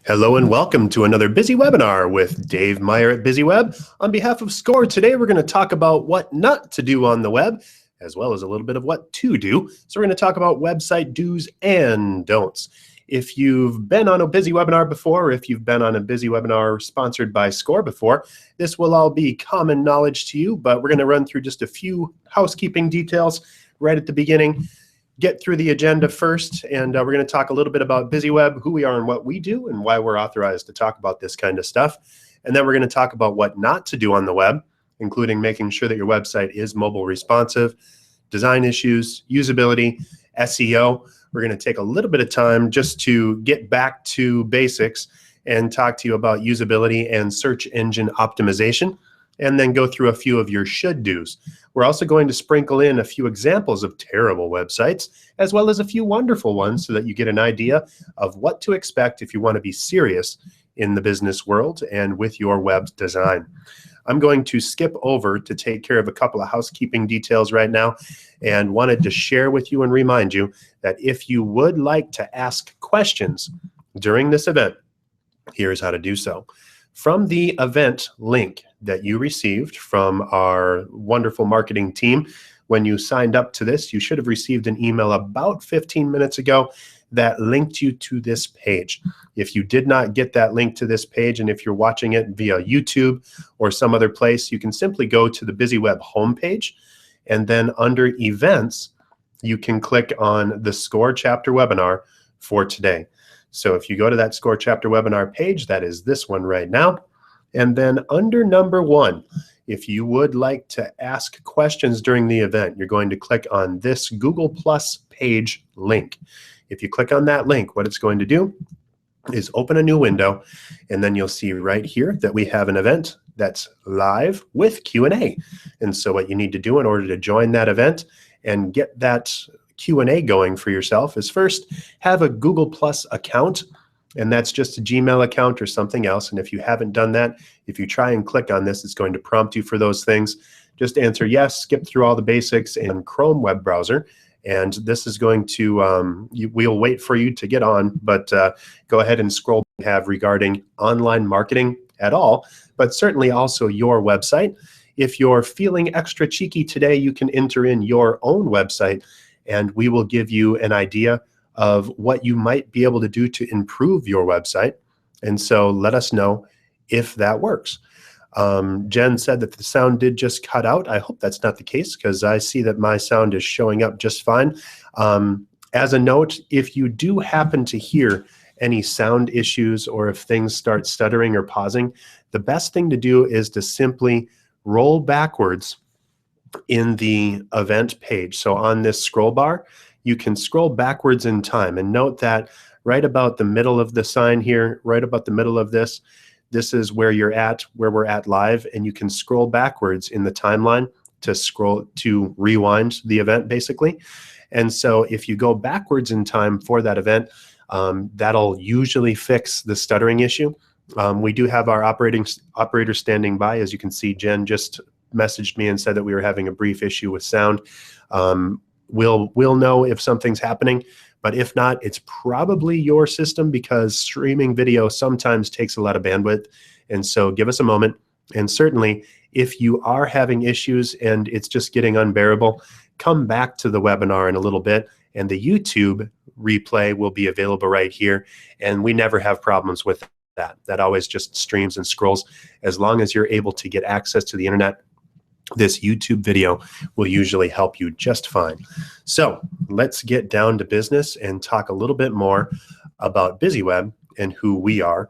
Hello and welcome to another Busy Webinar with Dave Meyer at BizzyWeb. On behalf of SCORE, today we're going to talk about what not to do on the web, as well as a little bit of what to do. So we're going to talk about website do's and don'ts. If you've been on a Busy Webinar before, or if you've been on a Busy Webinar sponsored by SCORE before, this will all be common knowledge to you, but we're going to run through just a few housekeeping details right at the beginning. Get through the agenda first, and we're going to talk a little bit about BizzyWeb, who we are and what we do, and why we're authorized to talk about this kind of stuff. And then we're going to talk about what not to do on the web, including making sure that your website is mobile responsive, design issues, usability, SEO. We're going to take a little bit of time just to get back to basics and talk to you about usability and search engine optimization, and then go through a few of your should-dos. We're also going to sprinkle in a few examples of terrible websites, as well as a few wonderful ones so that you get an idea of what to expect if you want to be serious in the business world and with your web design. I'm going to skip over to take care of a couple of housekeeping details right now, and wanted to share with you and remind you that if you would like to ask questions during this event, here's how to do so. From the event link that you received from our wonderful marketing team, when you signed up to this, you should have received an email about 15 minutes ago that linked you to this page. If you did not get that link to this page, and if you're watching it via YouTube or some other place, you can simply go to the BizzyWeb homepage, and then under events, you can click on the SCORE chapter webinar for today. So if you go to that SCORE chapter webinar page, that is this one right now. And then under number 1, if you would like to ask questions during the event, you're going to click on this Google Plus page link. If you click on that link, what it's going to do is open a new window, and then you'll see right here that we have an event that's live with Q&A. And so what you need to do in order to join that event and get that Q&A going for yourself is first have a Google Plus account, and that's just a Gmail account or something else. And if you haven't done that, if you try and click on this, it's going to prompt you for those things. Just answer yes, skip through all the basics in Chrome web browser, and this is going to, we'll wait for you to get on, but go ahead and scroll have regarding online marketing at all, but certainly also your website. If you're feeling extra cheeky today, you can enter in your own website, and we will give you an idea of what you might be able to do to improve your website. And so let us know if that works. Jen said that the sound did just cut out. I hope that's not the case, because I see that my sound is showing up just fine. As a note, if you do happen to hear any sound issues, or if things start stuttering or pausing, the best thing to do is to simply roll backwards in the event page. So on this scroll bar, you can scroll backwards in time, and note that right about the middle of the sign here, right about the middle of this is where you're at, where we're at live, and you can scroll backwards in the timeline to rewind the event basically. And so if you go backwards in time for that event, that'll usually fix the stuttering issue. We do have our operator standing by. As you can see, Jen just messaged me and said that we were having a brief issue with sound. We'll know if something's happening, but if not, it's probably your system, because streaming video sometimes takes a lot of bandwidth. And so give us a moment. And certainly, if you are having issues and it's just getting unbearable, come back to the webinar in a little bit, and the YouTube replay will be available right here. And we never have problems with that. That always just streams and scrolls. As long as you're able to get access to the internet, this YouTube video will usually help you just fine. So let's get down to business and talk a little bit more about BizzyWeb and who we are.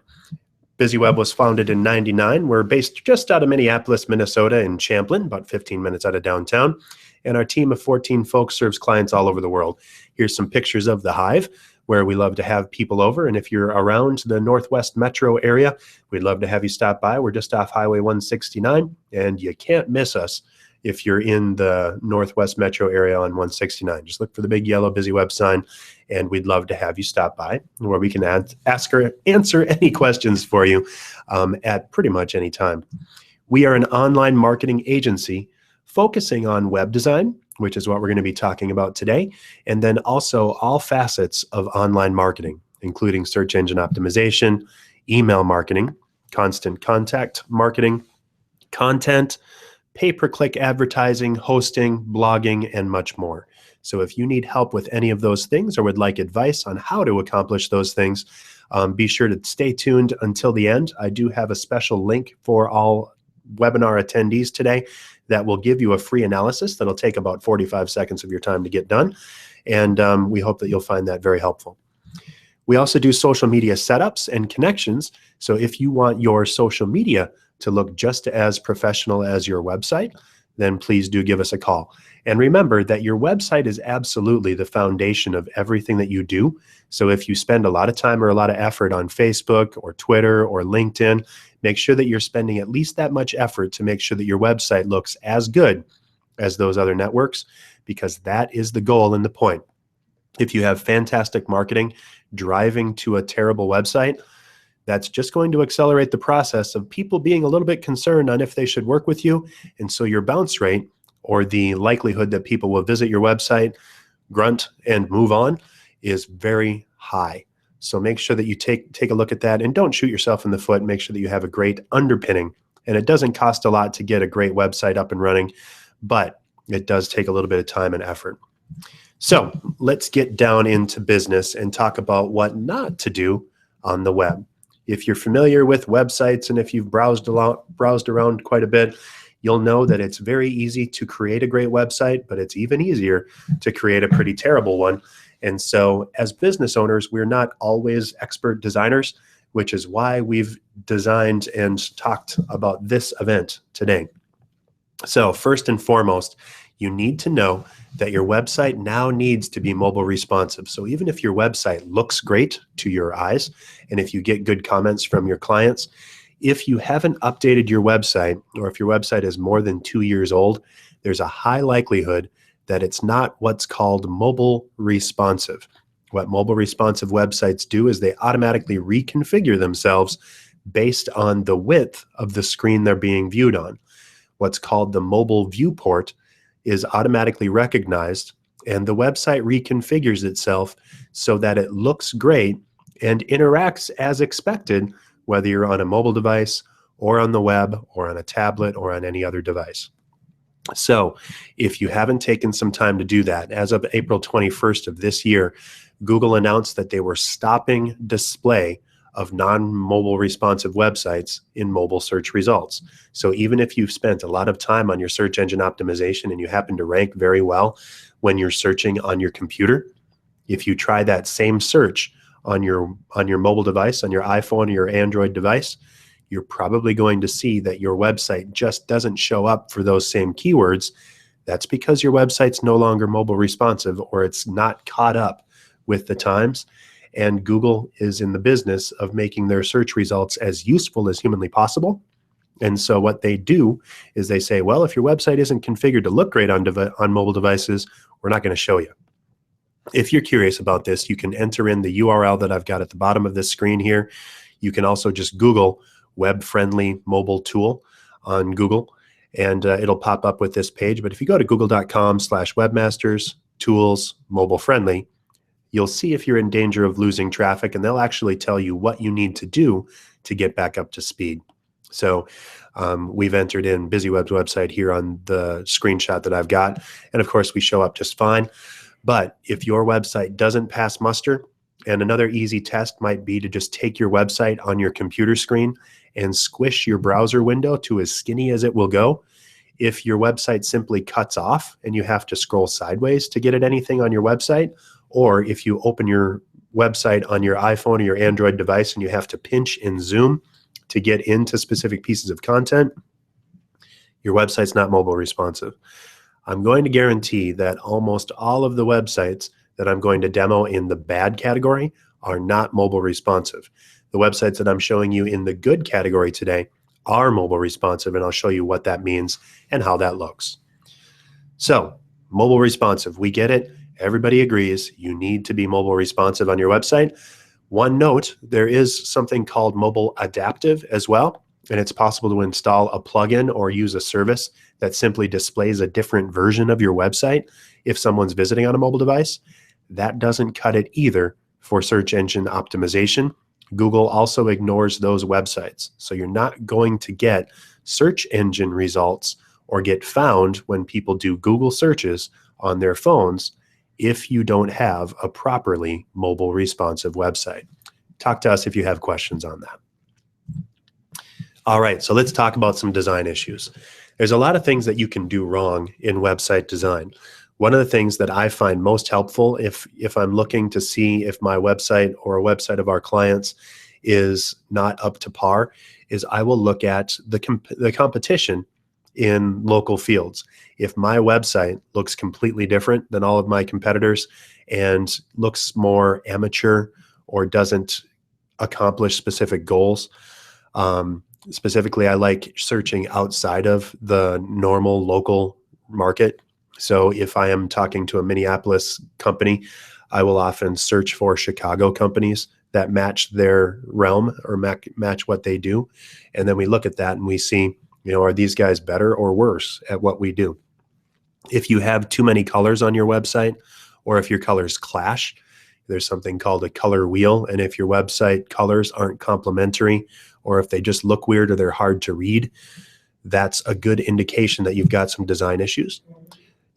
BizzyWeb was founded in '99. We're based just out of Minneapolis, Minnesota, in Champlin, about 15 minutes out of downtown. And our team of 14 folks serves clients all over the world. Here's some pictures of the Hive, where we love to have people over. And if you're around the Northwest Metro area, we'd love to have you stop by. We're just off Highway 169, and you can't miss us if you're in the Northwest Metro area on 169. Just look for the big yellow BizzyWeb sign, and we'd love to have you stop by, where we can answer any questions for you at pretty much any time. We are an online marketing agency focusing on web design, which is what we're going to be talking about today, and then also all facets of online marketing, including search engine optimization, email marketing, constant contact marketing, content, pay-per-click advertising, hosting, blogging, and much more. So if you need help with any of those things or would like advice on how to accomplish those things, be sure to stay tuned until the end. I do have a special link for all webinar attendees today that will give you a free analysis that'll take about 45 seconds of your time to get done. And we hope that you'll find that very helpful. We also do social media setups and connections. So if you want your social media to look just as professional as your website, then please do give us a call. And remember that your website is absolutely the foundation of everything that you do. So if you spend a lot of time or a lot of effort on Facebook or Twitter or LinkedIn, make sure that you're spending at least that much effort to make sure that your website looks as good as those other networks, because that is the goal and the point. If you have fantastic marketing driving to a terrible website, that's just going to accelerate the process of people being a little bit concerned on if they should work with you. And so your bounce rate, or the likelihood that people will visit your website, grunt, and move on, is very high. So make sure that you take a look at that and don't shoot yourself in the foot. Make sure that you have a great underpinning. And it doesn't cost a lot to get a great website up and running, but it does take a little bit of time and effort. So let's get down into business and talk about what not to do on the web. If you're familiar with websites and if you've browsed around quite a bit, you'll know that it's very easy to create a great website, but it's even easier to create a pretty terrible one. And so as business owners, we're not always expert designers, which is why we've designed and talked about this event today. So first and foremost, you need to know that your website now needs to be mobile responsive. So even if your website looks great to your eyes, and if you get good comments from your clients, if you haven't updated your website, or if your website is more than 2 years old, there's a high likelihood that it's not what's called mobile responsive. What mobile responsive websites do is they automatically reconfigure themselves based on the width of the screen they're being viewed on. What's called the mobile viewport is automatically recognized, and the website reconfigures itself so that it looks great and interacts as expected, whether you're on a mobile device or on the web or on a tablet or on any other device. So if you haven't taken some time to do that, as of April 21st of this year, Google announced that they were stopping display of non-mobile responsive websites in mobile search results. So even if you've spent a lot of time on your search engine optimization and you happen to rank very well when you're searching on your computer, if you try that same search on your mobile device, on your iPhone or your Android device, you're probably going to see that your website just doesn't show up for those same keywords. That's because your website's no longer mobile responsive, or it's not caught up with the times. And Google is in the business of making their search results as useful as humanly possible. And so what they do is they say, well, if your website isn't configured to look great on mobile devices, we're not going to show you. If you're curious about this, you can enter in the URL that I've got at the bottom of this screen here. You can also just Google web-friendly mobile tool on Google, and it'll pop up with this page. But if you go to google.com/webmasters tools mobile friendly, you'll see if you're in danger of losing traffic, and they'll actually tell you what you need to do to get back up to speed. So we've entered in BizzyWeb's website here on the screenshot that I've got, and of course we show up just fine. But if your website doesn't pass muster, and another easy test might be to just take your website on your computer screen and squish your browser window to as skinny as it will go. If your website simply cuts off and you have to scroll sideways to get at anything on your website, or if you open your website on your iPhone or your Android device and you have to pinch and zoom to get into specific pieces of content, your website's not mobile responsive. I'm going to guarantee that almost all of the websites that I'm going to demo in the bad category are not mobile responsive. The websites that I'm showing you in the good category today are mobile responsive, and I'll show you what that means and how that looks. So, mobile responsive, we get it. Everybody agrees you need to be mobile responsive on your website. One note, there is something called mobile adaptive as well, and it's possible to install a plugin or use a service that simply displays a different version of your website if someone's visiting on a mobile device. That doesn't cut it either for search engine optimization, Google also ignores those websites. So you're not going to get search engine results or get found when people do Google searches on their phones if you don't have a properly mobile responsive website. Talk to us if you have questions on that. All right, so let's talk about some design issues. There's a lot of things that you can do wrong in website design. One of the things that I find most helpful if I'm looking to see if my website or a website of our clients is not up to par is I will look at the competition in local fields. If my website looks completely different than all of my competitors and looks more amateur or doesn't accomplish specific goals, specifically, I like searching outside of the normal local market. So if I am talking to a Minneapolis company, I will often search for Chicago companies that match their realm or match what they do. And then we look at that and we see, are these guys better or worse at what we do? If you have too many colors on your website, or if your colors clash, there's something called a color wheel. And if your website colors aren't complementary, or if they just look weird or they're hard to read, that's a good indication that you've got some design issues.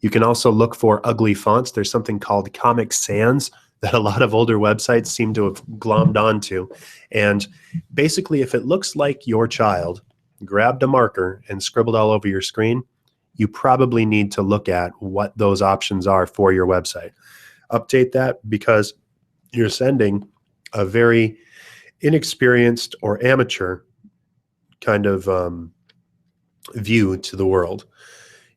You can also look for ugly fonts. There's something called Comic Sans that a lot of older websites seem to have glommed onto. And basically, if it looks like your child grabbed a marker and scribbled all over your screen, you probably need to look at what those options are for your website. Update that because you're sending a very inexperienced or amateur kind of view to the world.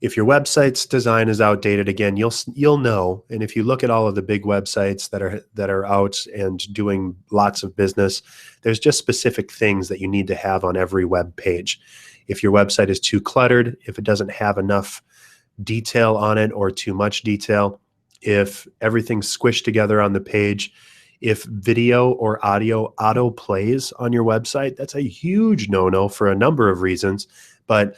If your website's design is outdated, again, you'll know. And if you look at all of the big websites that are out and doing lots of business, there's just specific things that you need to have on every web page. If your website is too cluttered, if it doesn't have enough detail on it or too much detail, if everything's squished together on the page, if video or audio auto plays on your website, that's a huge no-no for a number of reasons. But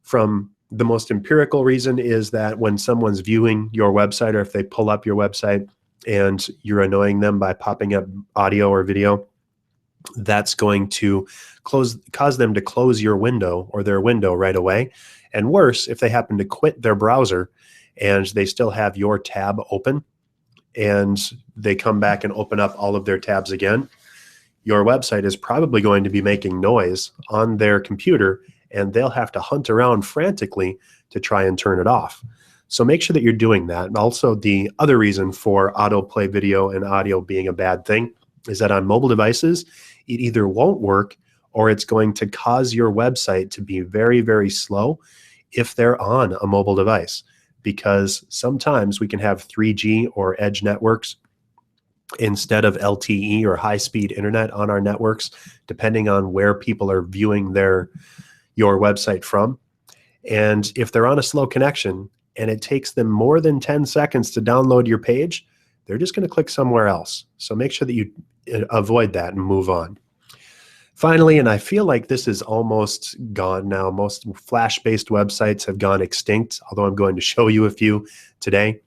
from the most empirical reason is that when someone's viewing your website, or if they pull up your website and you're annoying them by popping up audio or video, that's going to cause them to close your window or their window right away. And worse, if they happen to quit their browser and they still have your tab open and they come back and open up all of their tabs again, your website is probably going to be making noise on their computer, and they'll have to hunt around frantically to try and turn it off. So make sure that you're doing that. And also the other reason for autoplay video and audio being a bad thing is that on mobile devices, it either won't work or it's going to cause your website to be very, very slow if they're on a mobile device. Because sometimes we can have 3G or edge networks instead of LTE or high-speed internet on our networks, depending on where people are viewing your website from. And if they're on a slow connection and it takes them more than 10 seconds to download your page, they're just going to click somewhere else. So make sure that you avoid that and move on. Finally, and I feel like this is almost gone now, most Flash-based websites have gone extinct, although I'm going to show you a few today.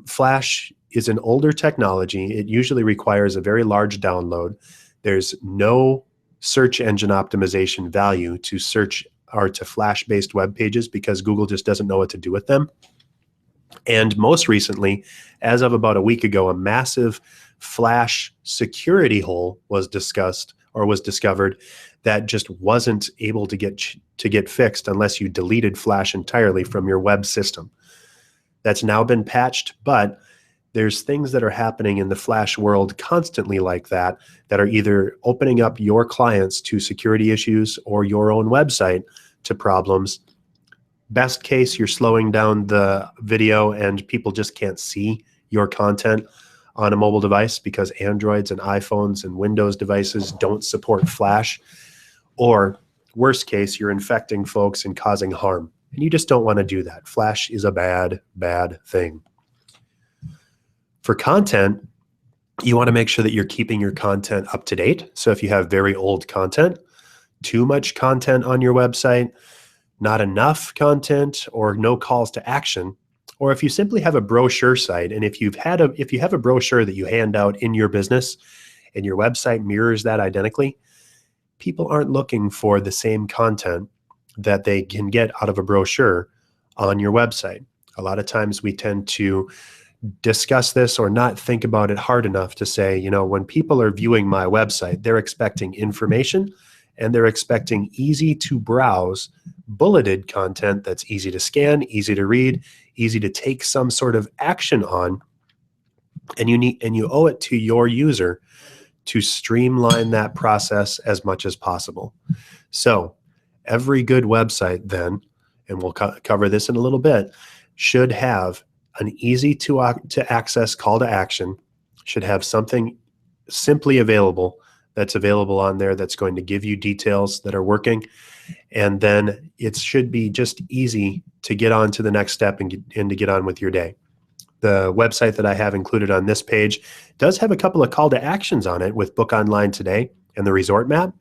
Flash is an older technology. It usually requires a very large download. There's no search engine optimization value to search or to Flash-based web pages because Google just doesn't know what to do with them. And most recently, as of about a week ago, a massive Flash security hole was discovered that just wasn't able to get fixed unless you deleted Flash entirely from your web system. That's now been patched, but there's things that are happening in the Flash world constantly like that are either opening up your clients to security issues or your own website to problems. Best case, you're slowing down the video and people just can't see your content on a mobile device because Androids and iPhones and Windows devices don't support Flash. Or worst case, you're infecting folks and causing harm. And you just don't want to do that. Flash is a bad, bad thing. For content, you want to make sure that you're keeping your content up to date. So if you have very old content, too much content on your website, not enough content, or no calls to action, Or if you simply have a brochure site, and if you have a brochure that you hand out in your business and your website mirrors that identically, people aren't looking for the same content that they can get out of a brochure on your website. A lot of times we tend to discuss this or not think about it hard enough to say, you know, when people are viewing my website, they're expecting information and they're expecting easy to browse, bulleted content that's easy to scan, easy to read, easy to take some sort of action on. And you owe it to your user to streamline that process as much as possible. So every good website then, and we'll cover this in a little bit, should have an easy to access call to action, should have something simply available that's available on there that's going to give you details that are working. And then it should be just easy to get on to the next step and to get on with your day. The website that I have included on this page does have a couple of call to actions on it with Book Online Today and the resort map.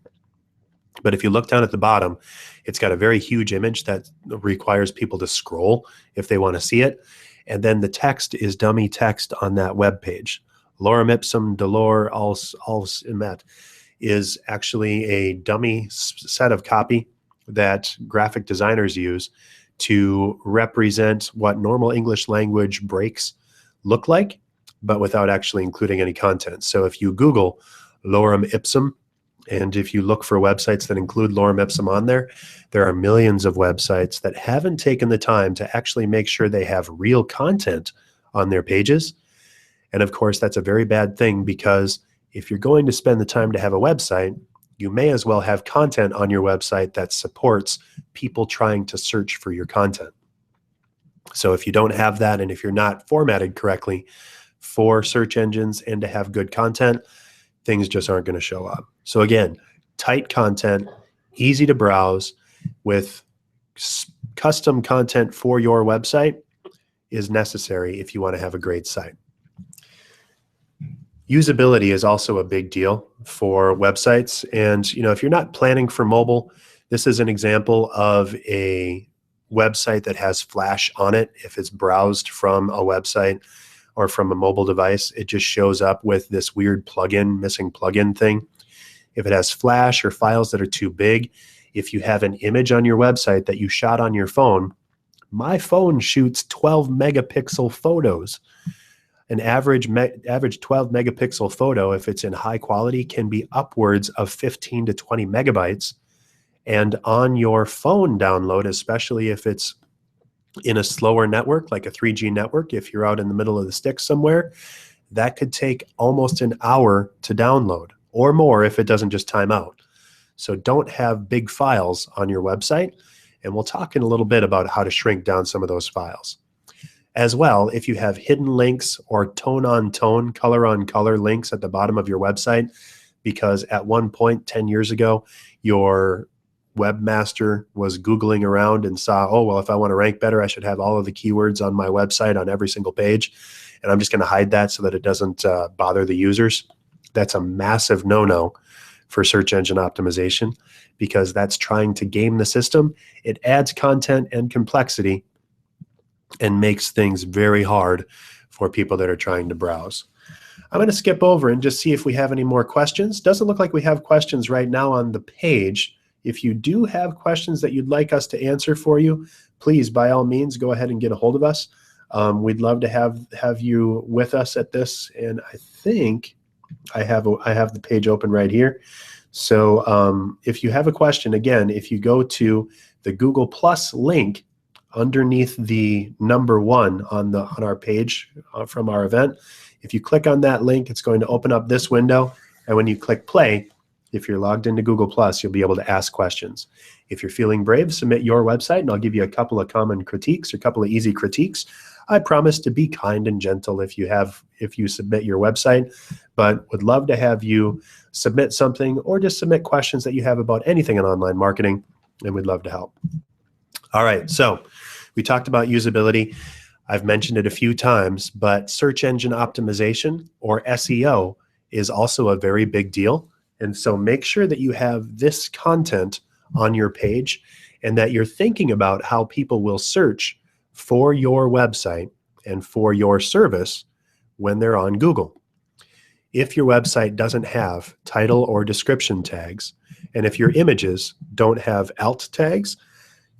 But if you look down at the bottom, it's got a very huge image that requires people to scroll if they want to see it. And then the text is dummy text on that web page. Lorem ipsum dolor als emet is actually a dummy set of copy that graphic designers use to represent what normal English language breaks look like, but without actually including any content. So if you Google lorem ipsum, and if you look for websites that include lorem ipsum on there, there are millions of websites that haven't taken the time to actually make sure they have real content on their pages. And of course, that's a very bad thing, because if you're going to spend the time to have a website, you may as well have content on your website that supports people trying to search for your content. So if you don't have that, and if you're not formatted correctly for search engines and to have good content, things just aren't going to show up. So again, tight content, easy to browse with custom content for your website is necessary if you want to have a great site. Usability is also a big deal for websites. And you know, if you're not planning for mobile, this is an example of a website that has Flash on it. If it's browsed from a website or from a mobile device, it just shows up with this weird plugin, missing plugin thing. If it has Flash or files that are too big, if you have an image on your website that you shot on your phone, my phone shoots 12 megapixel photos. An average 12 megapixel photo, if it's in high quality, can be upwards of 15 to 20 megabytes. And on your phone download, especially if it's in a slower network, like a 3G network, if you're out in the middle of the sticks somewhere, that could take almost an hour to download or more if it doesn't just time out. So don't have big files on your website. And we'll talk in a little bit about how to shrink down some of those files. As well, if you have hidden links or tone-on-tone, color-on-color links at the bottom of your website, because at one point 10 years ago, your webmaster was Googling around and saw, oh, well, if I want to rank better, I should have all of the keywords on my website on every single page. And I'm just going to hide that so that it doesn't bother the users. That's a massive no-no for search engine optimization, because that's trying to game the system. It adds content and complexity and makes things very hard for people that are trying to browse. I'm going to skip over and just see if we have any more questions. Doesn't look like we have questions right now on the page. If you do have questions that you'd like us to answer for you, please, by all means, go ahead and get a hold of us. We'd love to have you with us at this. And I think I have the page open right here. So if you have a question, again, if you go to the Google Plus link underneath the number 1 on our page from our event, if you click on that link, it's going to open up this window. And when you click play, if you're logged into Google Plus, you'll be able to ask questions. If you're feeling brave, submit your website, and I'll give you a couple of common critiques or a couple of easy critiques. I promise to be kind and gentle if you submit your website, but would love to have you submit something or just submit questions that you have about anything in online marketing, and we'd love to help. All right, so we talked about usability. I've mentioned it a few times, but search engine optimization, or SEO, is also a very big deal. And so make sure that you have this content on your page and that you're thinking about how people will search for your website and for your service when they're on Google. If your website doesn't have title or description tags, and if your images don't have alt tags,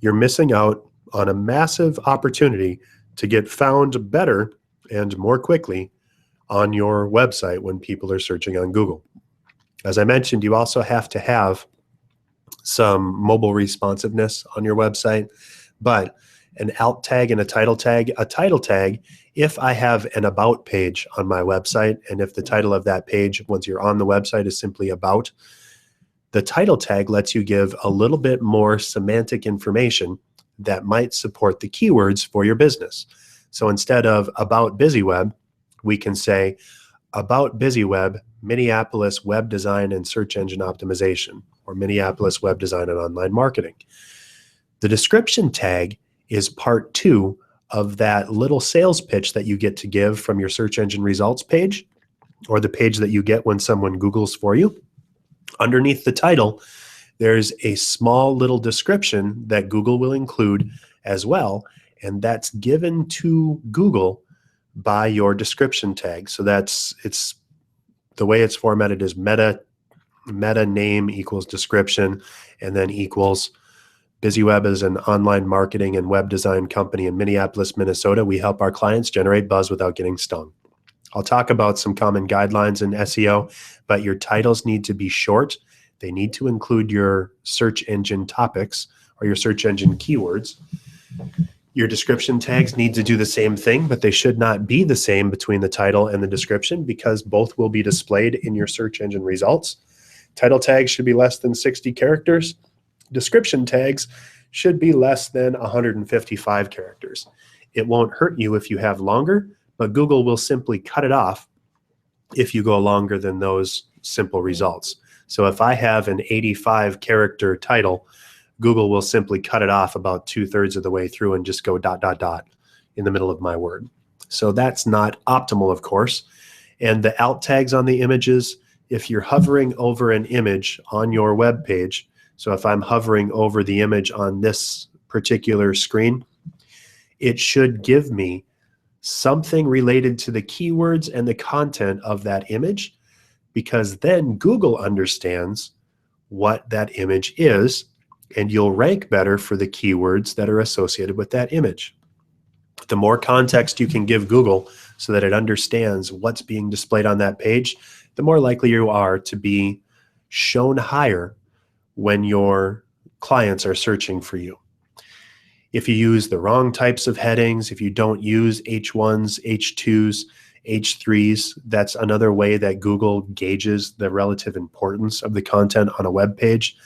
you're missing out on a massive opportunity to get found better and more quickly on your website when people are searching on Google. As I mentioned, you also have to have some mobile responsiveness on your website, but an alt tag and a title tag, if I have an about page on my website, and if the title of that page, once you're on the website, is simply about, the title tag lets you give a little bit more semantic information that might support the keywords for your business. So instead of about BizzyWeb, we can say about BizzyWeb, Minneapolis web design and search engine optimization, or Minneapolis web design and online marketing. The description tag is part 2 of that little sales pitch that you get to give from your search engine results page, or the page that you get when someone Googles for you. Underneath the title, there's a small little description that Google will include as well, and that's given to Google by your description tag. So it's the way it's formatted is meta name equals description, and then equals BizzyWeb is an online marketing and web design company in Minneapolis, Minnesota. We help our clients generate buzz without getting stung. I'll talk about some common guidelines in SEO, but your titles need to be short. They need to include your search engine topics or your search engine keywords. Your description tags need to do the same thing, but they should not be the same between the title and the description, because both will be displayed in your search engine results. Title tags should be less than 60 characters. Description tags should be less than 155 characters. It won't hurt you if you have longer, but Google will simply cut it off if you go longer than those simple results. So if I have an 85 character title, Google will simply cut it off about 2/3 of the way through and just go ... in the middle of my word. So that's not optimal, of course. And the alt tags on the images, if you're hovering over an image on your web page, so if I'm hovering over the image on this particular screen, it should give me something related to the keywords and the content of that image, because then Google understands what that image is, and you'll rank better for the keywords that are associated with that image. The more context you can give Google so that it understands what's being displayed on that page, the more likely you are to be shown higher when your clients are searching for you. If you use the wrong types of headings, if you don't use H1s, H2s, H3s, that's another way that Google gauges the relative importance of the content on a web page.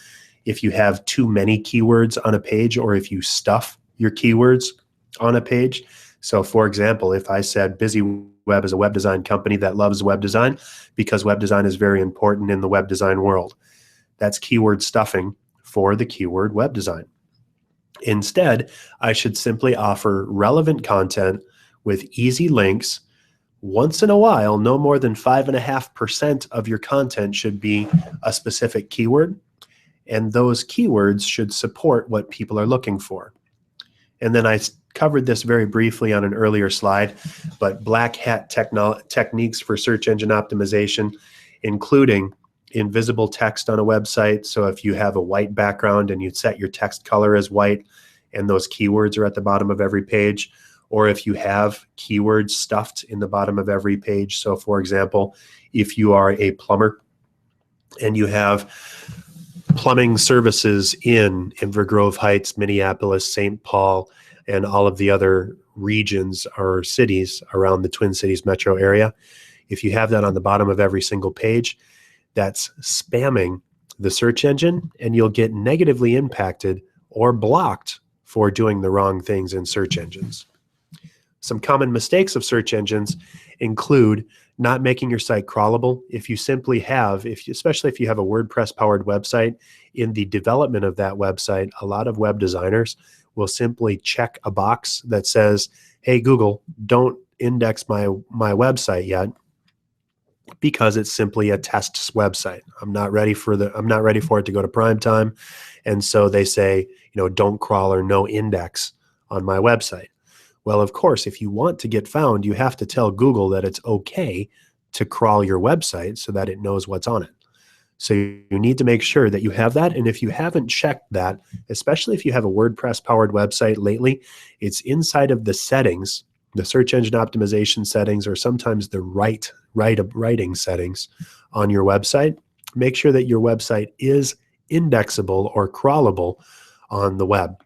If you have too many keywords on a page, or if you stuff your keywords on a page. So for example, if I said BizzyWeb is a web design company that loves web design because web design is very important in the web design world, that's keyword stuffing for the keyword web design. Instead, I should simply offer relevant content with easy links. Once in a while, no more than 5.5% of your content should be a specific keyword, and those keywords should support what people are looking for. And then I covered this very briefly on an earlier slide, but black hat techniques for search engine optimization, including invisible text on a website. So if you have a white background and you set your text color as white and those keywords are at the bottom of every page, or if you have keywords stuffed in the bottom of every page. So for example, if you are a plumber and you have plumbing services in Inver Grove Heights, Minneapolis, St. Paul, and all of the other regions or cities around the Twin Cities metro area, if you have that on the bottom of every single page, that's spamming the search engine, and you'll get negatively impacted or blocked for doing the wrong things in search engines. Some common mistakes of search engines include not making your site crawlable. If you simply have, especially if you have a WordPress powered website, in the development of that website, a lot of web designers will simply check a box that says, hey, Google, don't index my website yet, because it's simply a test website. I'm not ready for it to go to prime time. And so they say, don't crawl or no index on my website. Well, of course, if you want to get found, you have to tell Google that it's okay to crawl your website so that it knows what's on it. So you need to make sure that you have that. And if you haven't checked that, especially if you have a WordPress powered website lately, it's inside of the settings, the search engine optimization settings, or sometimes the writing settings on your website. Make sure that your website is indexable or crawlable on the web.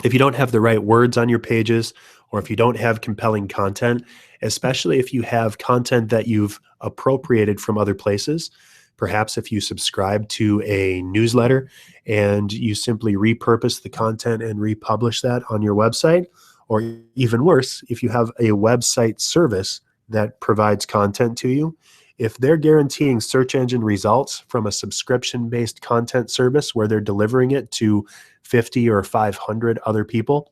If you don't have the right words on your pages, or if you don't have compelling content, especially if you have content that you've appropriated from other places, perhaps if you subscribe to a newsletter and you simply repurpose the content and republish that on your website, or even worse, if you have a website service that provides content to you, if they're guaranteeing search engine results from a subscription-based content service where they're delivering it to 50 or 500 other people,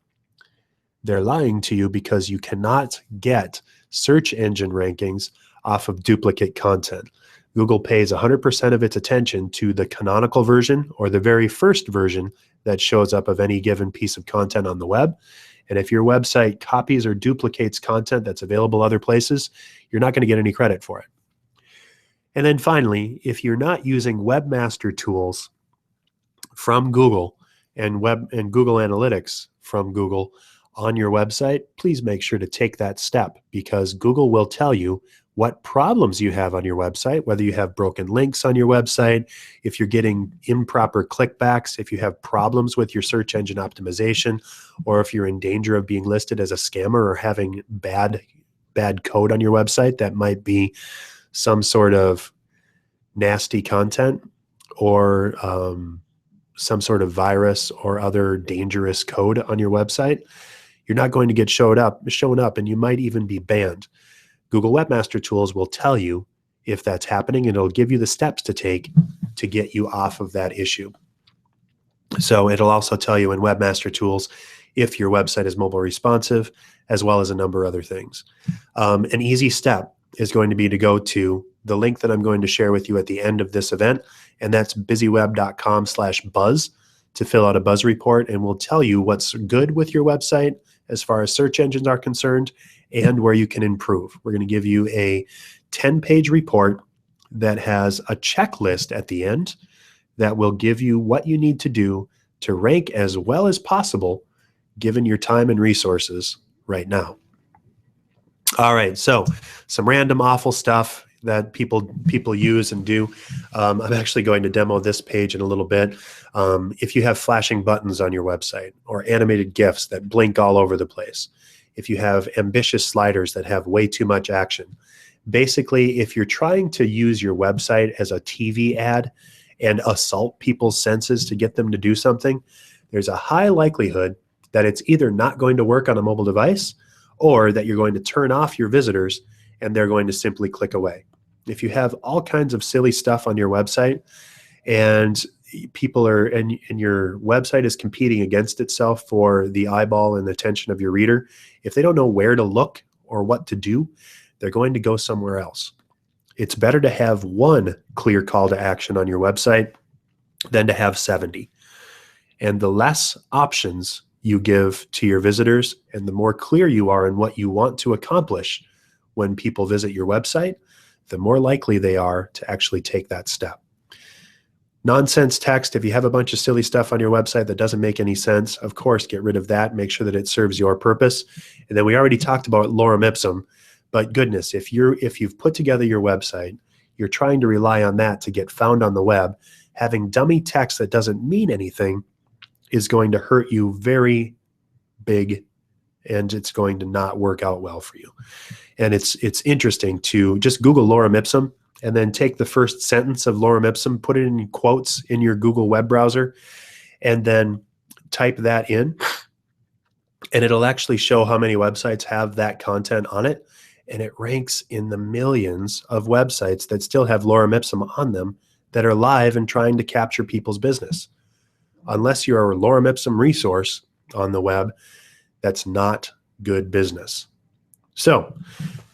they're lying to you, because you cannot get search engine rankings off of duplicate content. Google pays 100% of its attention to the canonical version, or the very first version that shows up of any given piece of content on the web. And if your website copies or duplicates content that's available other places, you're not going to get any credit for it. And then finally, if you're not using webmaster tools from Google and Google Analytics from Google on your website, please make sure to take that step, because Google will tell you what problems you have on your website, whether you have broken links on your website, if you're getting improper clickbacks, if you have problems with your search engine optimization, or if you're in danger of being listed as a scammer or having bad code on your website that might be some sort of nasty content, or some sort of virus or other dangerous code on your website. You're not going to get shown up, and you might even be banned. Google Webmaster Tools will tell you if that's happening, and it'll give you the steps to take to get you off of that issue. So it'll also tell you in Webmaster Tools if your website is mobile responsive, as well as a number of other things. An easy step is going to be to go to the link that I'm going to share with you at the end of this event, and that's BizzyWeb.com/buzz to fill out a buzz report, and we'll tell you what's good with your website as far as search engines are concerned and where you can improve. We're going to give you a 10-page report that has a checklist at the end that will give you what you need to do to rank as well as possible given your time and resources right now. All right, so some random awful stuff that people use and do. I'm actually going to demo this page in a little bit. If you have flashing buttons on your website, or animated GIFs that blink all over the place, if you have ambitious sliders that have way too much action, basically, if you're trying to use your website as a TV ad and assault people's senses to get them to do something, there's a high likelihood that it's either not going to work on a mobile device, or that you're going to turn off your visitors and they're going to simply click away. If you have all kinds of silly stuff on your website, and people are, and your website is competing against itself for the eyeball and the attention of your reader, if they don't know where to look or what to do, they're going to go somewhere else. It's better to have one clear call to action on your website than to have 70. And the less options you give to your visitors, and the more clear you are in what you want to accomplish when people visit your website, the more likely they are to actually take that step. Nonsense text, if you have a bunch of silly stuff on your website that doesn't make any sense, of course, get rid of that. Make sure that it serves your purpose. And then we already talked about lorem ipsum, but goodness, if you've put together your website, you're trying to rely on that to get found on the web, having dummy text that doesn't mean anything is going to hurt you very big, and it's going to not work out well for you. And it's interesting to just Google lorem ipsum and then take the first sentence of lorem ipsum, put it in quotes in your Google web browser, and then type that in, and it'll actually show how many websites have that content on it. And it ranks in the millions of websites that still have lorem ipsum on them that are live and trying to capture people's business. Unless you're a lorem ipsum resource on the web, that's not good business. So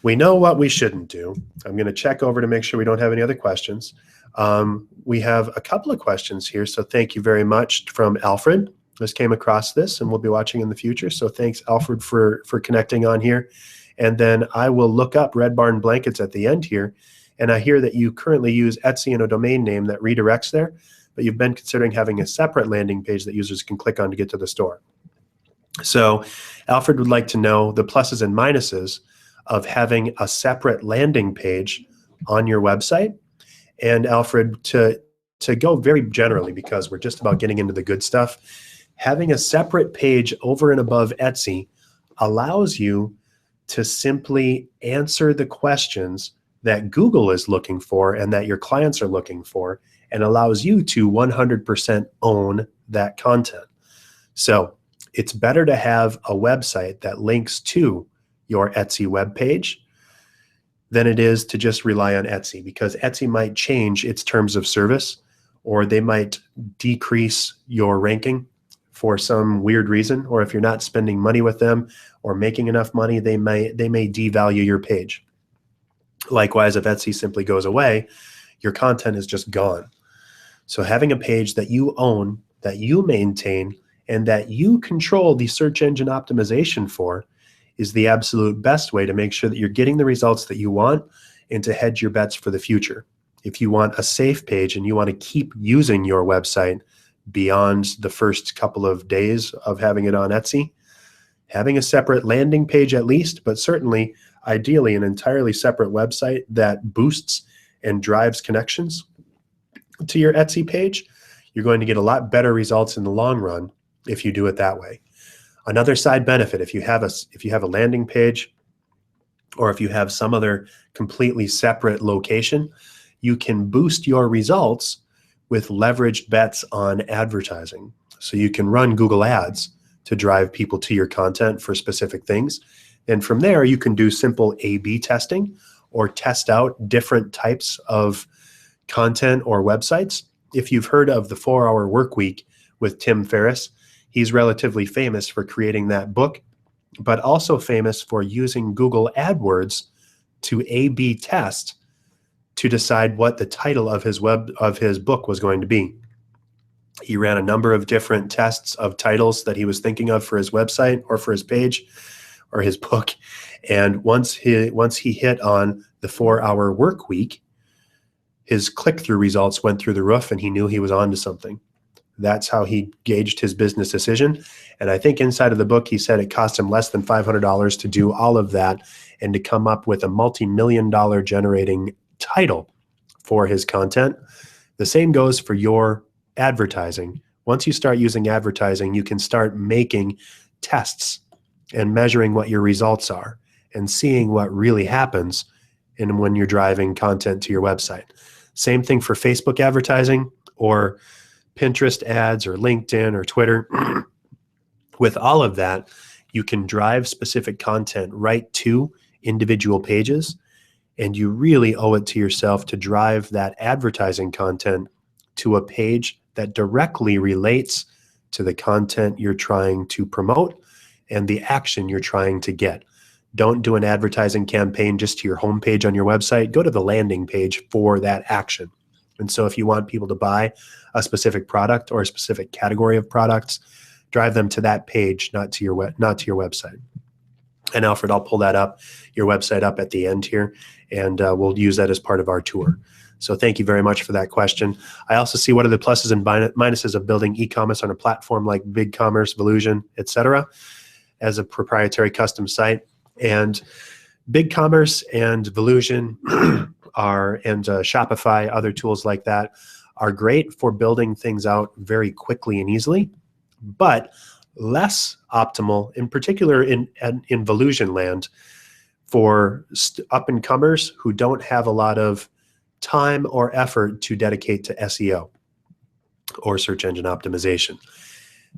we know what we shouldn't do. I'm going to check over to make sure we don't have any other questions. We have a couple of questions here, so thank you very much from Alfred. just came across this and we'll be watching in the future. So thanks, Alfred, for connecting on here. And then I will look up Red Barn Blankets at the end here. And I hear that you currently use Etsy and a domain name that redirects there, but you've been considering having a separate landing page that users can click on to get to the store. So Alfred would like to know the pluses and minuses of having a separate landing page on your website. And Alfred, to go very generally, because we're just about getting into the good stuff, having a separate page over and above Etsy allows you to simply answer the questions that Google is looking for and that your clients are looking for, and allows you to 100% own that content. So it's better to have a website that links to your Etsy webpage than it is to just rely on Etsy, because Etsy might change its terms of service, or they might decrease your ranking for some weird reason, or if you're not spending money with them or making enough money, they may devalue your page. Likewise, if Etsy simply goes away, your content is just gone. So having a page that you own, that you maintain, and that you control the search engine optimization for is the absolute best way to make sure that you're getting the results that you want and to hedge your bets for the future. If you want a safe page and you want to keep using your website beyond the first couple of days of having it on Etsy, having a separate landing page at least, but certainly ideally an entirely separate website that boosts and drives connections to your Etsy page, you're going to get a lot better results in the long run if you do it that way. Another side benefit, if you have a landing page, or if you have some other completely separate location, you can boost your results with leveraged bets on advertising. So you can run Google Ads to drive people to your content for specific things. And from there, you can do simple A/B testing or test out different types of content or websites. If you've heard of the 4-Hour Workweek with Tim Ferriss, he's relatively famous for creating that book, but also famous for using Google AdWords to A/B test to decide what the title of his book was going to be. He ran a number of different tests of titles that he was thinking of for his website or for his page or his book. And once he hit on the 4-Hour Workweek, his click-through results went through the roof and he knew he was onto something. That's how he gauged his business decision. And I think inside of the book, he said it cost him less than $500 to do all of that and to come up with a multi-million-dollar generating title for his content. The same goes for your advertising. Once you start using advertising, you can start making tests and measuring what your results are and seeing what really happens when you're driving content to your website. Same thing for Facebook advertising or Pinterest ads or LinkedIn or Twitter. With all of that, you can drive specific content right to individual pages, and you really owe it to yourself to drive that advertising content to a page that directly relates to the content you're trying to promote and the action you're trying to get. Don't do an advertising campaign just to your homepage on your website. Go to the landing page for that action. And so if you want people to buy a specific product or a specific category of products, drive them to that page, not to your website. And Alfred, I'll pull that up, your website up at the end here, and we'll use that as part of our tour. So thank you very much for that question. I also see what are the pluses and minuses of building e-commerce on a platform like BigCommerce, Volusion, etc., as a proprietary custom site. And BigCommerce and Volusion and Shopify, other tools like that, are great for building things out very quickly and easily, but less optimal, in particular in Volusion land, for up-and-comers who don't have a lot of time or effort to dedicate to SEO or search engine optimization.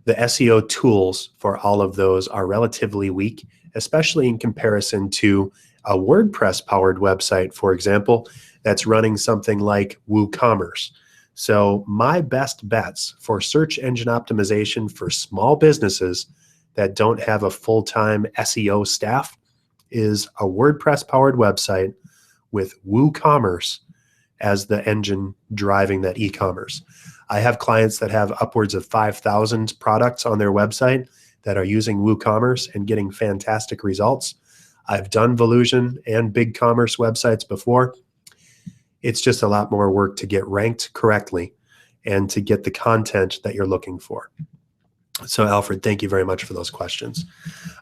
The SEO tools for all of those are relatively weak, especially in comparison to a WordPress-powered website, for example, that's running something like WooCommerce. So my best bets for search engine optimization for small businesses that don't have a full-time SEO staff is a WordPress-powered website with WooCommerce as the engine driving that e-commerce. I have clients that have upwards of 5,000 products on their website that are using WooCommerce and getting fantastic results. I've done Volusion and BigCommerce websites before. It's just a lot more work to get ranked correctly and to get the content that you're looking for. So Alfred, thank you very much for those questions.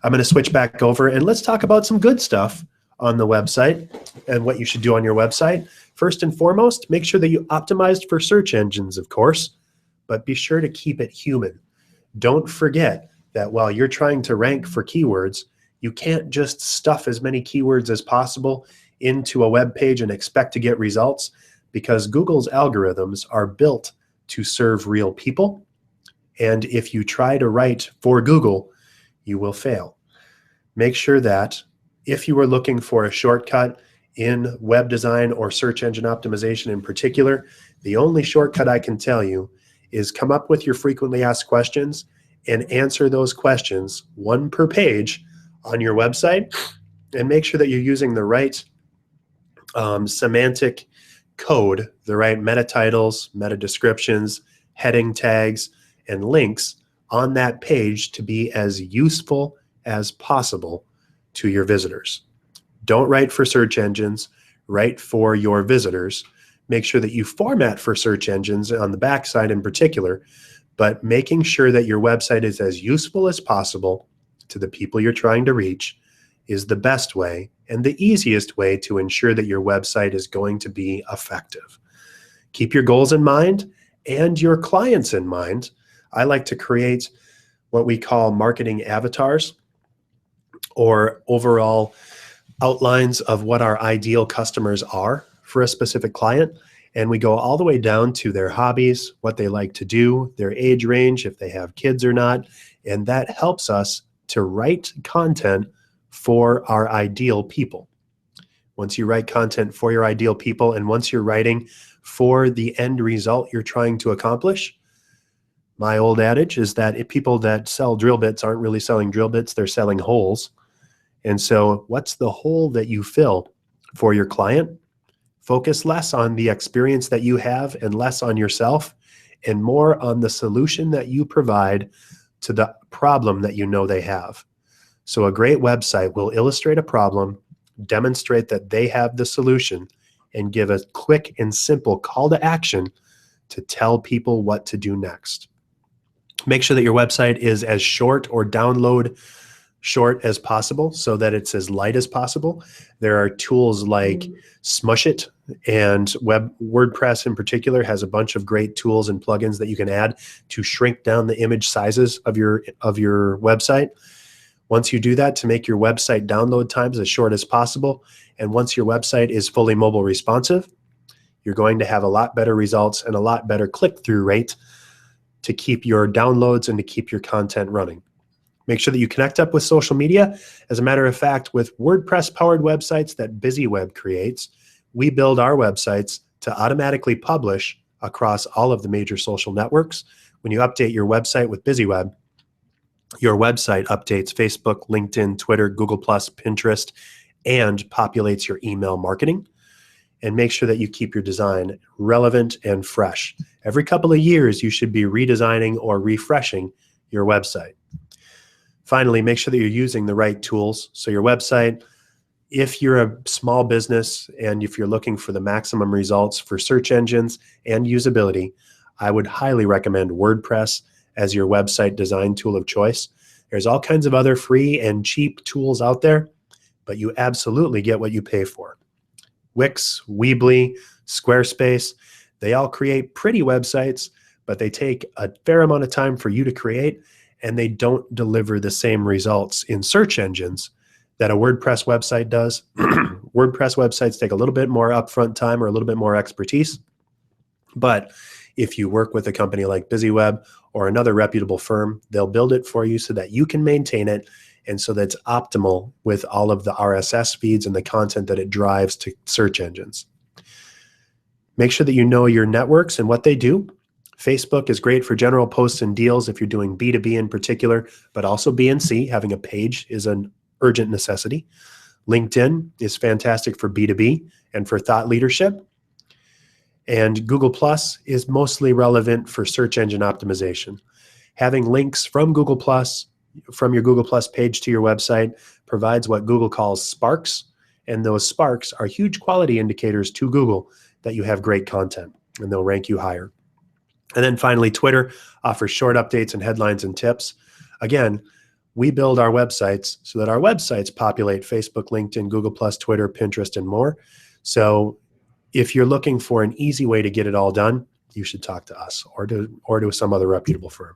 I'm going to switch back over and let's talk about some good stuff on the website and what you should do on your website. First and foremost, make sure that you optimized for search engines, of course, but be sure to keep it human. Don't forget that while you're trying to rank for keywords, you can't just stuff as many keywords as possible into a web page and expect to get results, because Google's algorithms are built to serve real people. And if you try to write for Google, you will fail. Make sure that if you are looking for a shortcut in web design or search engine optimization in particular, the only shortcut I can tell you is come up with your frequently asked questions and answer those questions, one per page on your website, and make sure that you're using the right semantic code, the right meta titles, meta descriptions, heading tags, and links on that page to be as useful as possible to your visitors. Don't write for search engines, write for your visitors. Make sure that you format for search engines on the backside in particular, but making sure that your website is as useful as possible to the people you're trying to reach is the best way and the easiest way to ensure that your website is going to be effective. Keep your goals in mind and your clients in mind. I like to create what we call marketing avatars, or overall outlines of what our ideal customers are for a specific client. And we go all the way down to their hobbies, what they like to do, their age range, if they have kids or not. And that helps us to write content for our ideal people. Once you write content for your ideal people, and once you're writing for the end result you're trying to accomplish, my old adage is that if people that sell drill bits aren't really selling drill bits, they're selling holes. And so what's the hole that you fill for your client? Focus less on the experience that you have and less on yourself, and more on the solution that you provide to the problem that you know they have. So a great website will illustrate a problem, demonstrate that they have the solution, and give a quick and simple call to action to tell people what to do next. Make sure that your website is as short or download short as possible so that it's as light as possible. There are tools like Smush It, and WordPress in particular has a bunch of great tools and plugins that you can add to shrink down the image sizes of your website. Once you do that, to make your website download times as short as possible, and once your website is fully mobile responsive, you're going to have a lot better results and a lot better click-through rate to keep your downloads and to keep your content running. Make sure that you connect up with social media. As a matter of fact, with WordPress-powered websites that BizzyWeb creates, we build our websites to automatically publish across all of the major social networks. When you update your website with BizzyWeb, your website updates Facebook, LinkedIn, Twitter, Google+, Pinterest, and populates your email marketing. And make sure that you keep your design relevant and fresh. Every couple of years, you should be redesigning or refreshing your website. Finally, make sure that you're using the right tools. So your website, if you're a small business and if you're looking for the maximum results for search engines and usability, I would highly recommend WordPress as your website design tool of choice. There's all kinds of other free and cheap tools out there, but you absolutely get what you pay for. Wix, Weebly, Squarespace, they all create pretty websites, but they take a fair amount of time for you to create, and they don't deliver the same results in search engines that a WordPress website does. WordPress websites take a little bit more upfront time or a little bit more expertise. But if you work with a company like BizzyWeb or another reputable firm, they'll build it for you so that you can maintain it and so that it's optimal with all of the RSS feeds and the content that it drives to search engines. Make sure that you know your networks and what they do. Facebook is great for general posts and deals if you're doing B2B in particular, but also B2C. Having a page is an urgent necessity. LinkedIn is fantastic for B2B and for thought leadership. And Google Plus is mostly relevant for search engine optimization. Having links from Google Plus, from your Google Plus page to your website, provides what Google calls sparks. And those sparks are huge quality indicators to Google that you have great content, and they'll rank you higher. And then finally, Twitter offers short updates and headlines and tips. Again, we build our websites so that our websites populate Facebook, LinkedIn, Google+, Twitter, Pinterest, and more. So if you're looking for an easy way to get it all done, you should talk to us or to some other reputable firm.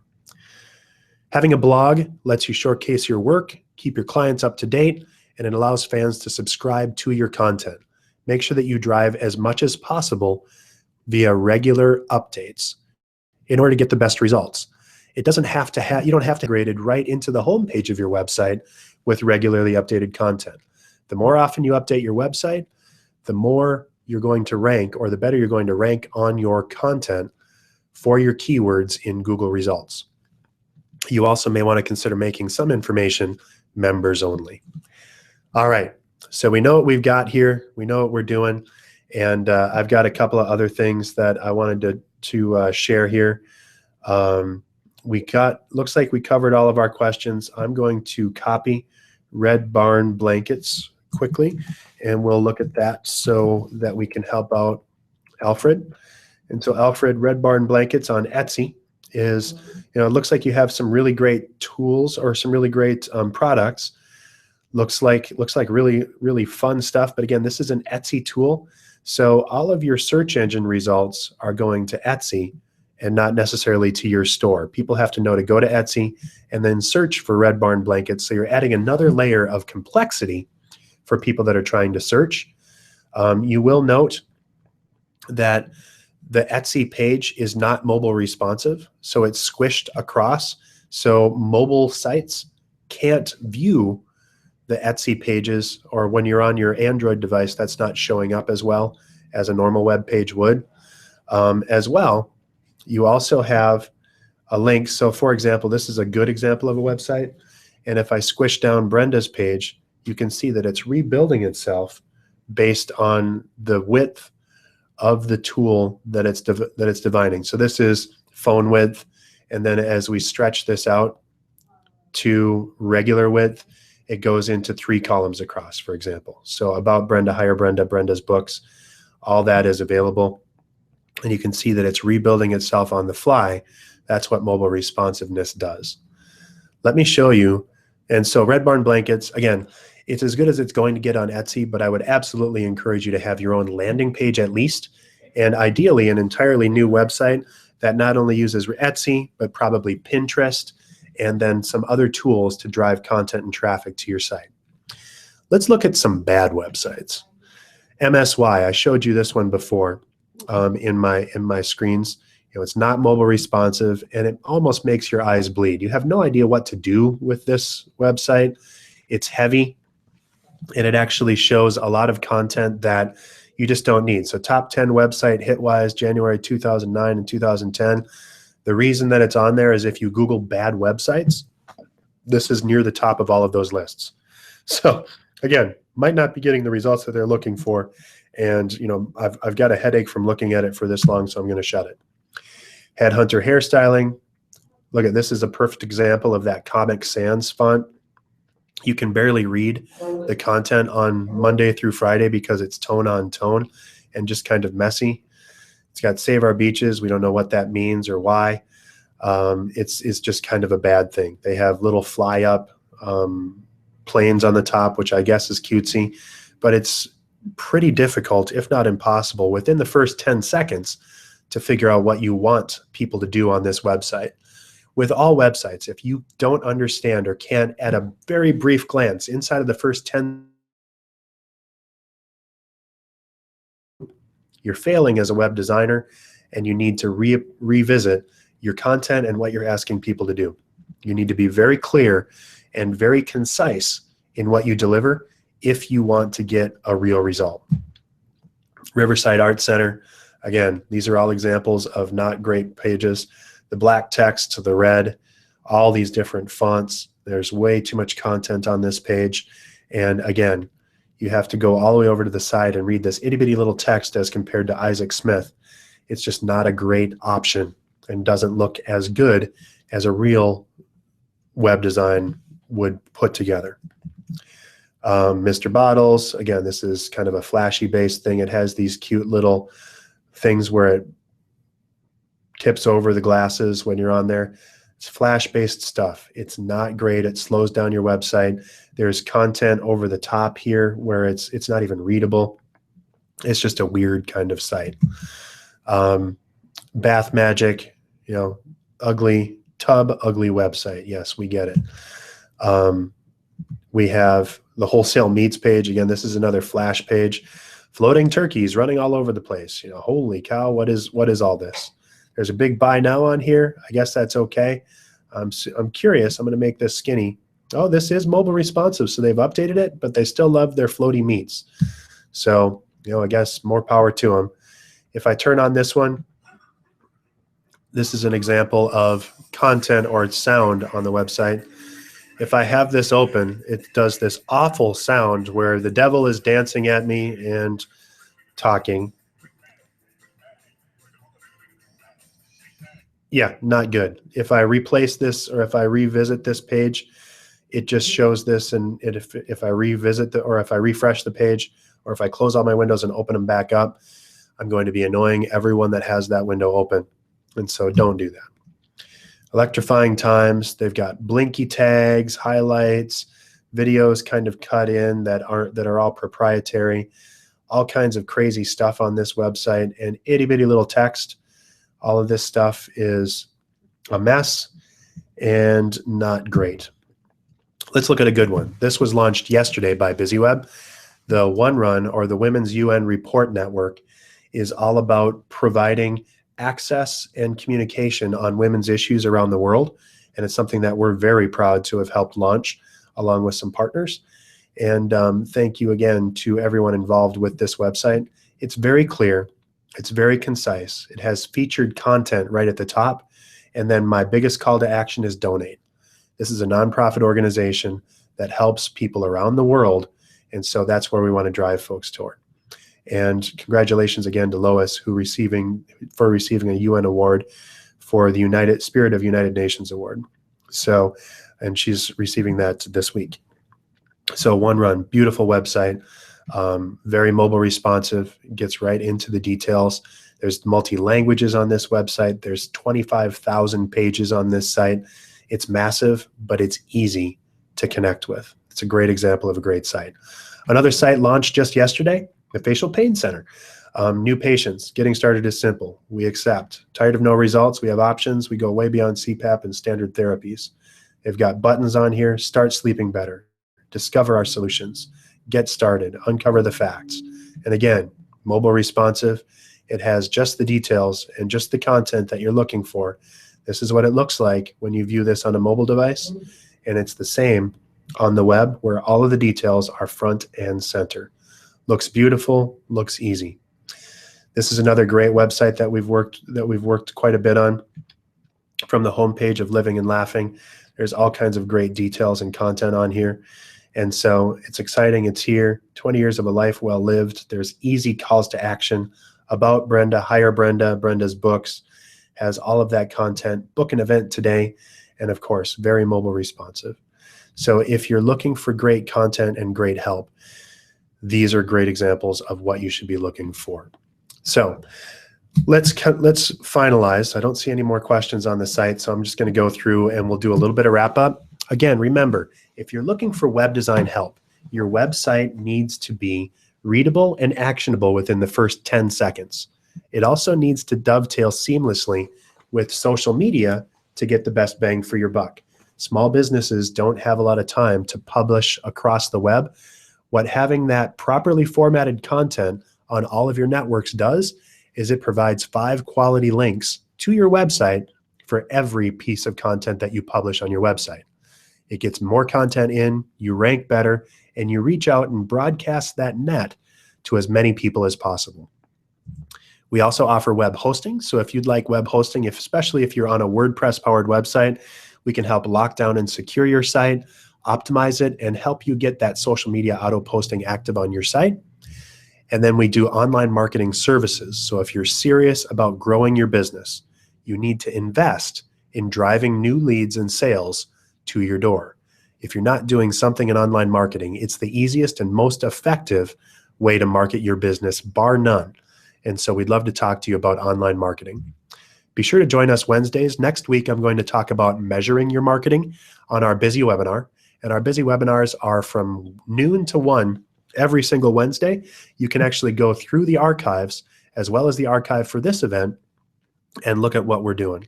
Having a blog lets you showcase your work, keep your clients up to date, and it allows fans to subscribe to your content. Make sure that you drive as much as possible via regular updates in order to get the best results. It doesn't have to have, you don't have to integrate it right into the homepage of your website with regularly updated content. The more often you update your website, the more you're going to rank, or the better you're going to rank on your content for your keywords in Google results. You also may want to consider making some information members only. All right, so we know what we've got here. We know what we're doing. And I've got a couple of other things that I wanted to share here. Looks like we covered all of our questions. I'm going to copy Red Barn Blankets quickly, and we'll look at that so that we can help out Alfred. And so Alfred, Red Barn Blankets on Etsy is, it looks like you have some really great tools or some really great products. Looks like really, really fun stuff. But again, this is an Etsy tool. So all of your search engine results are going to Etsy and not necessarily to your store. People have to know to go to Etsy and then search for Red Barn Blankets. So you're adding another layer of complexity for people that are trying to search. You will note that the Etsy page is not mobile responsive, so it's squished across. So mobile sites can't view the Etsy pages, or when you're on your Android device, that's not showing up as well as a normal web page would. As well, you also have a link. So for example, this is a good example of a website. And if I squish down Brenda's page, you can see that it's rebuilding itself based on the width of the tool that it's dividing. So this is phone width, and then as we stretch this out to regular width, it goes into 3 columns across, for example. So about Brenda, hire Brenda, Brenda's books, all that is available. And you can see that it's rebuilding itself on the fly. That's what mobile responsiveness does. Let me show you. And so Red Barn Blankets, again, it's as good as it's going to get on Etsy, but I would absolutely encourage you to have your own landing page at least, and ideally an entirely new website that not only uses Etsy, but probably Pinterest, and then some other tools to drive content and traffic to your site. Let's look at some bad websites. MSY, I showed you this one before in my screens. It's not mobile responsive, and it almost makes your eyes bleed. You have no idea what to do with this website. It's heavy, and it actually shows a lot of content that you just don't need. So top 10 website Hitwise, January 2009 and 2010. The reason that it's on there is if you Google bad websites, this is near the top of all of those lists. So again, might not be getting the results that they're looking for. And I've got a headache from looking at it for this long, so I'm going to shut it. Headhunter Hairstyling. Look at this, is a perfect example of that Comic Sans font. You can barely read the content on Monday through Friday because it's tone on tone and just kind of messy. It's got Save Our Beaches. We don't know what that means or why. It's just kind of a bad thing. They have little fly up planes on the top, which I guess is cutesy, but it's pretty difficult, if not impossible, within the first 10 seconds to figure out what you want people to do on this website. With all websites, if you don't understand or can't at a very brief glance inside of the first 10, you're failing as a web designer, and you need to revisit your content and what you're asking people to do. You need to be very clear and very concise in what you deliver if you want to get a real result. Riverside Art Center, again, these are all examples of not great pages. The black text to the red, all these different fonts. There's way too much content on this page. And again, you have to go all the way over to the side and read this itty bitty little text as compared to Isaac Smith. It's just not a great option and doesn't look as good as a real web design would put together. Mr. Bottles, again, this is kind of a flashy based thing. It has these cute little things where it tips over the glasses when you're on there. It's flash based stuff. It's not great. It slows down your website. There's content over the top here where it's not even readable. It's just a weird kind of site. Bath Magic, ugly tub, ugly website. Yes, we get it. We have the wholesale meats page. Again, this is another flash page. Floating turkeys running all over the place. Holy cow, what is all this? There's a big buy now on here. I guess that's okay. I'm curious. I'm going to make this skinny. Oh, this is mobile responsive, so they've updated it, but they still love their floaty meats. So, I guess more power to them. If I turn on this one, this is an example of content or sound on the website. If I have this open, it does this awful sound where the devil is dancing at me and talking. Yeah, not good. If I replace this or if I revisit this page, it just shows this. And if I revisit or if I refresh the page, or if I close all my windows and open them back up, I'm going to be annoying everyone that has that window open. And so don't do that. Electrifying times, they've got blinky tags, highlights, videos kind of cut in that are all proprietary, all kinds of crazy stuff on this website, and itty bitty little text. All of this stuff is a mess and not great. Let's look at a good one. This was launched yesterday by BizzyWeb. The One Run, or the Women's UN Report Network, is all about providing access and communication on women's issues around the world. And it's something that we're very proud to have helped launch along with some partners. And thank you again to everyone involved with this website. It's very clear. It's very concise. It has featured content right at the top. And then my biggest call to action is donate. This is a nonprofit organization that helps people around the world. And so that's where we want to drive folks toward. And congratulations again to Lois, for receiving a UN award for the Spirit of United Nations award. So, and she's receiving that this week. So One Run, beautiful website, very mobile responsive, gets right into the details. There's multi-languages on this website. There's 25,000 pages on this site. It's massive, but it's easy to connect with. It's a great example of a great site. Another site launched just yesterday, the Facial Pain Center. New patients, getting started is simple. We accept. Tired of no results? We have options. We go way beyond CPAP and standard therapies. They've got buttons on here. Start sleeping better. Discover our solutions. Get started. Uncover the facts. And again, mobile responsive. It has just the details and just the content that you're looking for. This is what it looks like when you view this on a mobile device. And it's the same on the web, where all of the details are front and center. Looks beautiful, looks easy. This is another great website that we've worked quite a bit on. From the homepage of Living and Laughing, there's all kinds of great details and content on here. And so it's exciting. It's here. 20 years of a life well lived. There's easy calls to action about Brenda, hire Brenda, Brenda's books, has all of that content. Book an event today. And of course, very mobile responsive. So if you're looking for great content and great help, these are great examples of what you should be looking for. So let's finalize. I don't see any more questions on the site, so I'm just going to go through and we'll do a little bit of wrap up. Again, remember, if you're looking for web design help, your website needs to be readable and actionable within the first 10 seconds. It also needs to dovetail seamlessly with social media to get the best bang for your buck. Small businesses don't have a lot of time to publish across the web. What having that properly formatted content on all of your networks does is it provides 5 quality links to your website for every piece of content that you publish on your website. It gets more content in, you rank better, and you reach out and broadcast that net to as many people as possible. We also offer web hosting. So if you'd like web hosting, especially if you're on a WordPress-powered website, we can help lock down and secure your site, optimize it, and help you get that social media auto posting active on your site. And then we do online marketing services. So if you're serious about growing your business, you need to invest in driving new leads and sales to your door. If you're not doing something in online marketing, it's the easiest and most effective way to market your business, bar none. And so we'd love to talk to you about online marketing. Be sure to join us Wednesdays. Next week, I'm going to talk about measuring your marketing on our BizzyWebinar. And our BizzyWebinars are from noon to 1 every single Wednesday. You can actually go through the archives as well as the archive for this event and look at what we're doing.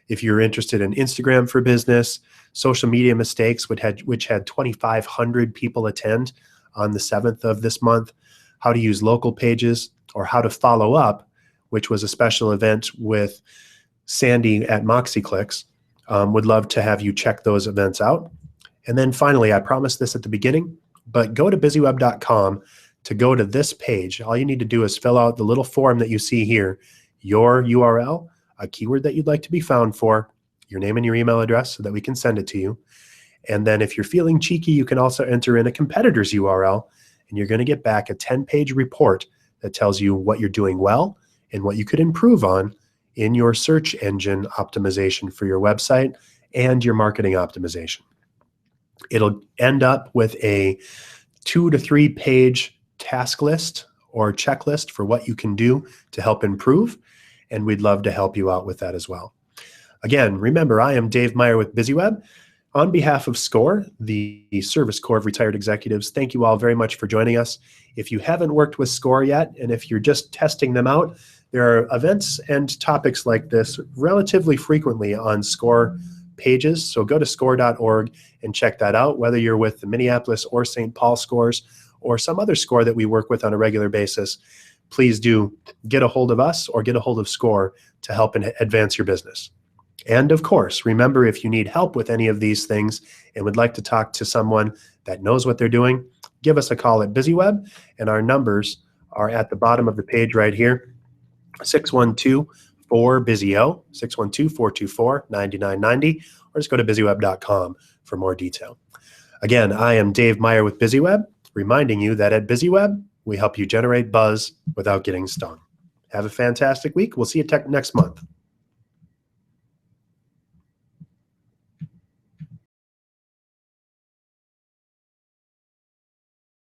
If you're interested in Instagram for Business, Social Media Mistakes, which had 2,500 people attend on the 7th of this month, how to use local pages, or how to follow up, which was a special event with Sandy at MoxieClicks, would love to have you check those events out. And then finally, I promised this at the beginning, but go to BizzyWeb.com to go to this page. All you need to do is fill out the little form that you see here, your URL, a keyword that you'd like to be found for, your name and your email address so that we can send it to you. And then if you're feeling cheeky, you can also enter in a competitor's URL, and you're going to get back a 10-page report that tells you what you're doing well and what you could improve on in your search engine optimization for your website and your marketing optimization. It'll end up with a 2 to 3 page task list or checklist for what you can do to help improve, and we'd love to help you out with that as well. Again, remember, I am Dave Meyer with BizzyWeb. On behalf of SCORE, the Service Corps of Retired Executives, thank you all very much for joining us. If you haven't worked with SCORE yet, and if you're just testing them out, there are events and topics like this relatively frequently on SCORE pages. So go to score.org and check that out, whether you're with the Minneapolis or St. Paul SCOREs or some other SCORE that we work with on a regular basis. Please do get a hold of us or get a hold of SCORE to help advance your business. And of course, remember, if you need help with any of these things and would like to talk to someone that knows what they're doing, give us a call at BizzyWeb, and our numbers are at the bottom of the page right here, 612-4BIZZY-O, 612-424-9990, or just go to BizzyWeb.com for more detail. Again, I am Dave Meyer with BizzyWeb, reminding you that at BizzyWeb, we help you generate buzz without getting stung. Have a fantastic week. We'll see you next month.